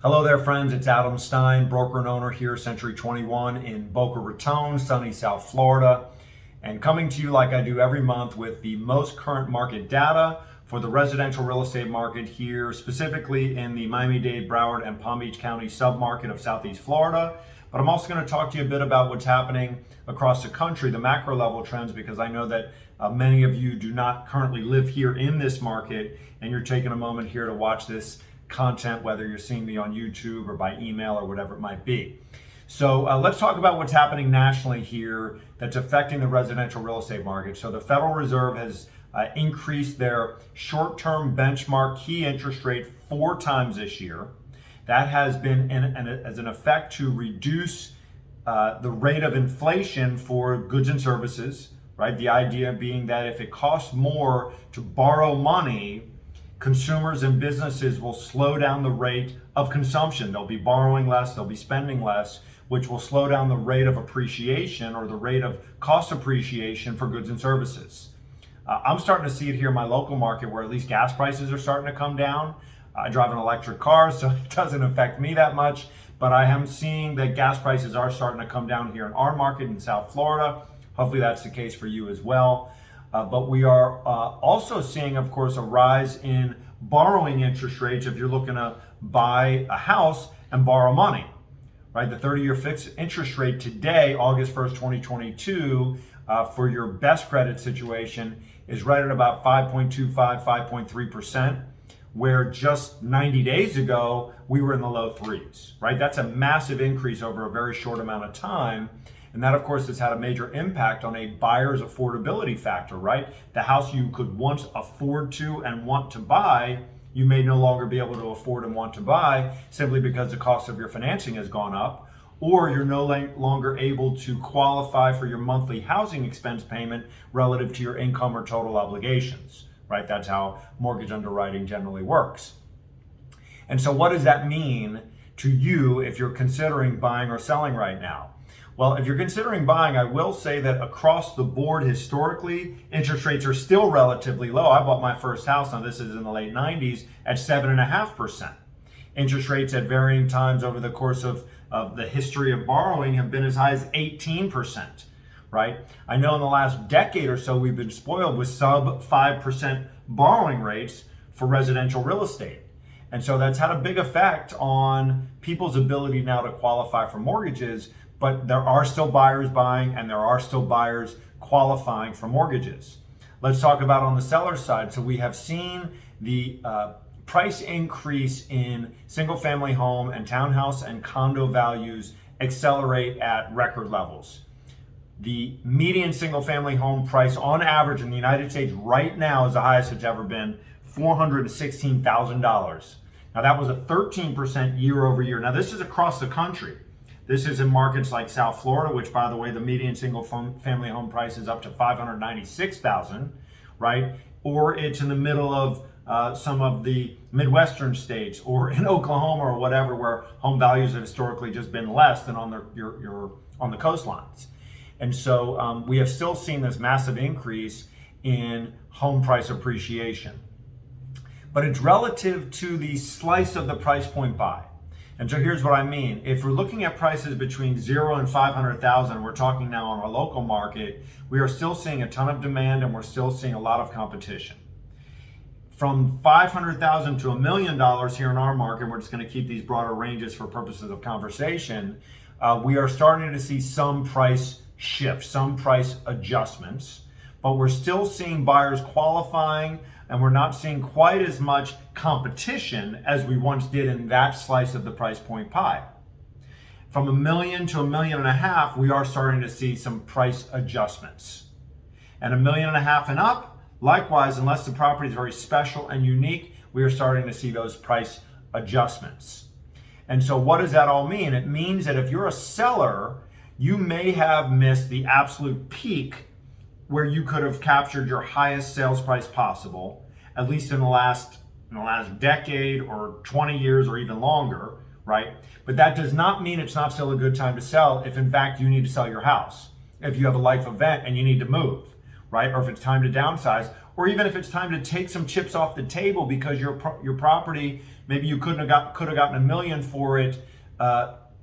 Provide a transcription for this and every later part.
Hello there, friends. It's Adam Stein, broker and owner here, Century 21 in Boca Raton, sunny South Florida, and coming to you like I do every month with the most current market data for the residential real estate market here, specifically in the Miami-Dade, Broward, and Palm Beach County submarket of Southeast Florida. But I'm also going to talk to you a bit about what's happening across the country, the macro level trends, because I know that many of you do not currently live here in this market, and you're taking a moment here to watch this content, whether you're seeing me on YouTube or by email or whatever it might be. So let's talk about what's happening nationally here that's affecting the residential real estate market. So the Federal Reserve has increased their short-term benchmark key interest rate 4 times this year. That has been as an effect to reduce the rate of inflation for goods and services, right? The idea being that if it costs more to borrow money, consumers and businesses will slow down the rate of consumption. They'll be borrowing less, they'll be spending less, which will slow down the rate of appreciation or the rate of cost appreciation for goods and services. I'm starting to see it here in my local market where at least gas prices are starting to come down. I drive an electric car, so it doesn't affect me that much, but I am seeing that gas prices are starting to come down here in our market in South Florida. Hopefully that's the case for you as well. But we are also seeing, of course, a rise in borrowing interest rates if you're looking to buy a house and borrow money, right? The 30-year fixed interest rate today, August 1st, 2022, for your best credit situation is right at about 5.25, 5.3%, where just 90 days ago, we were in the low threes, right? That's a massive increase over a very short amount of time. And that, of course, has had a major impact on a buyer's affordability factor, right? The house you could once afford to and want to buy, you may no longer be able to afford and want to buy simply because the cost of your financing has gone up, or you're no longer able to qualify for your monthly housing expense payment relative to your income or total obligations, right? That's how mortgage underwriting generally works. And so what does that mean to you if you're considering buying or selling right now? Well, if you're considering buying, I will say that across the board, historically, interest rates are still relatively low. I bought my first house, now this is in the late 90s, at 7.5%. Interest rates at varying times over the course of the history of borrowing have been as high as 18%, right? I know in the last decade or so, we've been spoiled with sub 5% borrowing rates for residential real estate. And so that's had a big effect on people's ability now to qualify for mortgages. But there are still buyers buying and there are still buyers qualifying for mortgages. Let's talk about on the seller side. So we have seen the price increase in single family home and townhouse and condo values accelerate at record levels. The median single family home price on average in the United States right now is the highest it's ever been, $416,000. Now that was a 13% year over year. Now this is across the country. This is in markets like South Florida, which, by the way, the median single family home price is up to $596,000, right? Or it's in the middle of some of the Midwestern states, or in Oklahoma or whatever, where home values have historically just been less than on the coastlines. And so we have still seen this massive increase in home price appreciation. But it's relative to the slice of the price point buy. And so here's what I mean. If we're looking at prices between 0 and 500,000, we're talking now on our local market, we are still seeing a ton of demand and we're still seeing a lot of competition. From 500,000 to $1 million here in our market, we're just going to keep these broader ranges for purposes of conversation. We are starting to see some price shifts, some price adjustments, but we're still seeing buyers qualifying, and we're not seeing quite as much competition as we once did in that slice of the price point pie. From $1 million to $1.5 million, we are starting to see some price adjustments. And $1.5 million and up, likewise, unless the property is very special and unique, we are starting to see those price adjustments. And so what does that all mean? It means that if you're a seller, you may have missed the absolute peak where you could have captured your highest sales price possible, at least in the last decade or 20 years or even longer, right? But that does not mean it's not still a good time to sell if in fact you need to sell your house, if you have a life event and you need to move, right? Or if it's time to downsize, or even if it's time to take some chips off the table because your property, maybe you could have gotten $1 million for it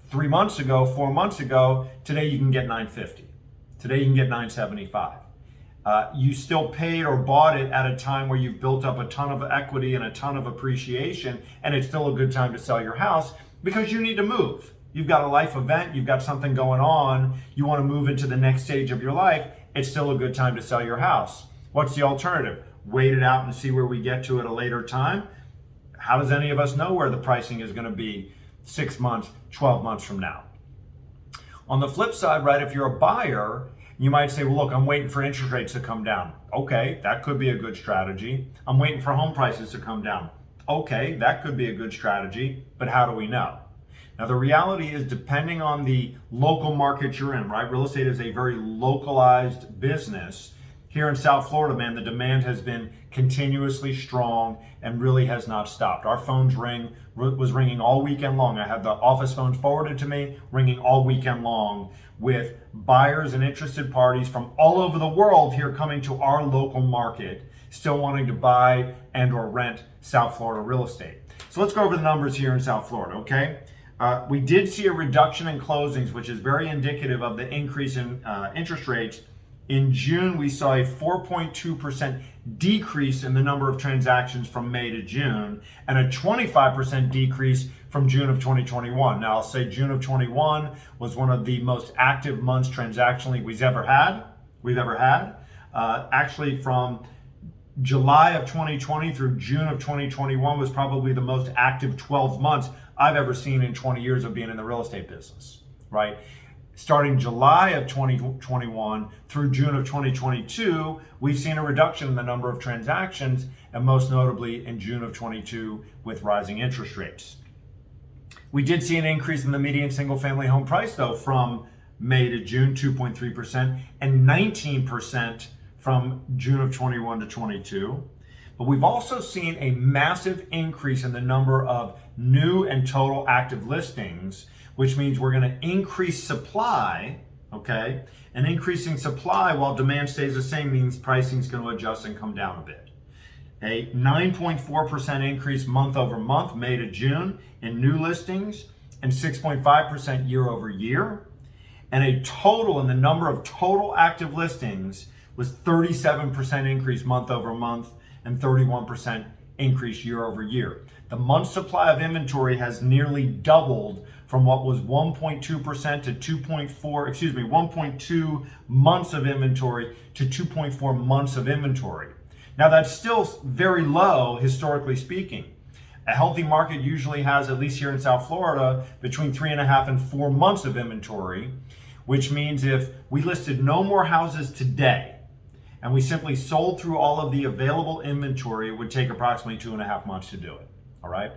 3 months ago, 4 months ago. Today you can get $950. Today you can get $975. You still paid or bought it at a time where you've built up a ton of equity and a ton of appreciation, and it's still a good time to sell your house because you need to move. You've got a life event, you've got something going on, you want to move into the next stage of your life, it's still a good time to sell your house. What's the alternative? Wait it out and see where we get to at a later time? How does any of us know where the pricing is going to be 6 months, 12 months from now? On the flip side, right, if you're a buyer, you might say, well, look, I'm waiting for interest rates to come down. Okay, that could be a good strategy. I'm waiting for home prices to come down. Okay, that could be a good strategy, but how do we know? Now, the reality is, depending on the local market you're in, right? Real estate is a very localized business. Here in South Florida, man, the demand has been continuously strong and really has not stopped. Our phones was ringing all weekend long. I had the office phones forwarded to me, ringing all weekend long with buyers and interested parties from all over the world here coming to our local market, still wanting to buy and or rent South Florida real estate. So let's go over the numbers here in South Florida, okay? We did see a reduction in closings, which is very indicative of the increase in interest rates. In June, we saw a 4.2% decrease in the number of transactions from May to June, and a 25% decrease from June of 2021. Now, I'll say June of 21 was one of the most active months transactionally we've ever had. Actually, from July of 2020 through June of 2021 was probably the most active 12 months I've ever seen in 20 years of being in the real estate business, right? Starting July of 2021 through June of 2022, we've seen a reduction in the number of transactions, and most notably in June of 22 with rising interest rates. We did see an increase in the median single-family home price, though, from May to June, 2.3%, and 19% from June of 21 to 22. But we've also seen a massive increase in the number of new and total active listings, which means we're going to increase supply, okay? And increasing supply while demand stays the same means pricing is going to adjust and come down a bit. A 9.4% increase month over month, May to June, in new listings, and 6.5% year over year. And a total in the number of total active listings was 37% increase month over month and 31% increase year over year. The month supply of inventory has nearly doubled from what was 1.2% to 1.2 months of inventory to 2.4 months of inventory. Now, that's still very low, historically speaking. A healthy market usually has, at least here in South Florida, between 3.5 and 4 months of inventory, which means if we listed no more houses today and we simply sold through all of the available inventory, it would take approximately 2.5 months to do it, all right?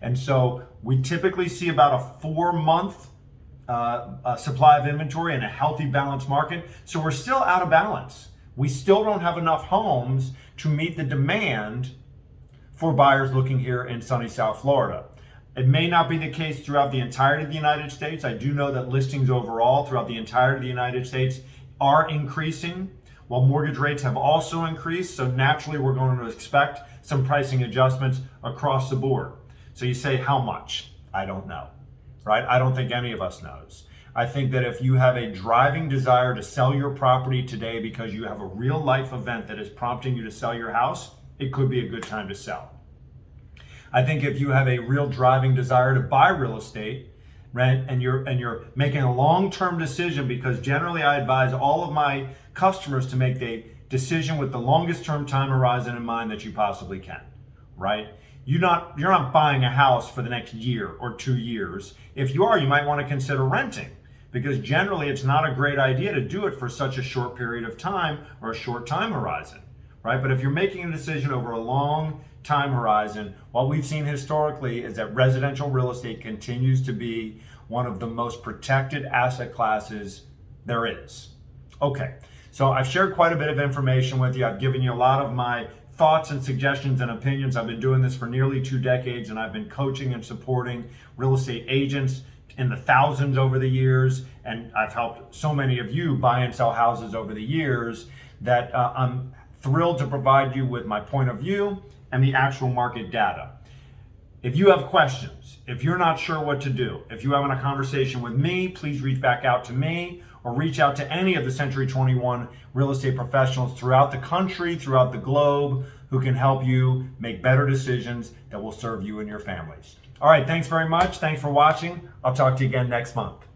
And so we typically see about a 4-month supply of inventory in a healthy, balanced market. So we're still out of balance. We still don't have enough homes to meet the demand for buyers looking here in sunny South Florida. It may not be the case throughout the entirety of the United States. I do know that listings overall throughout the entirety of the United States are increasing, while mortgage rates have also increased. So naturally, we're going to expect some pricing adjustments across the board. So you say, how much? I don't know, right? I don't think any of us knows. I think that if you have a driving desire to sell your property today because you have a real life event that is prompting you to sell your house, it could be a good time to sell. I think if you have a real driving desire to buy real estate, right, and you're making a long-term decision, because generally I advise all of my customers to make a decision with the longest term time horizon in mind that you possibly can, right? You're not buying a house for the next year or 2 years. If you are, you might want to consider renting, because generally it's not a great idea to do it for such a short period of time or a short time horizon, right? But if you're making a decision over a long time horizon, what we've seen historically is that residential real estate continues to be one of the most protected asset classes there is. Okay, so I've shared quite a bit of information with you. I've given you a lot of my thoughts and suggestions and opinions. I've been doing this for nearly 2 decades, and I've been coaching and supporting real estate agents in the thousands over the years, and I've helped so many of you buy and sell houses over the years that I'm thrilled to provide you with my point of view and the actual market data. If you have questions, if you're not sure what to do, if you're having a conversation with me, please reach back out to me or reach out to any of the Century 21 real estate professionals throughout the country, throughout the globe, who can help you make better decisions that will serve you and your families. All right, thanks very much. Thanks for watching. I'll talk to you again next month.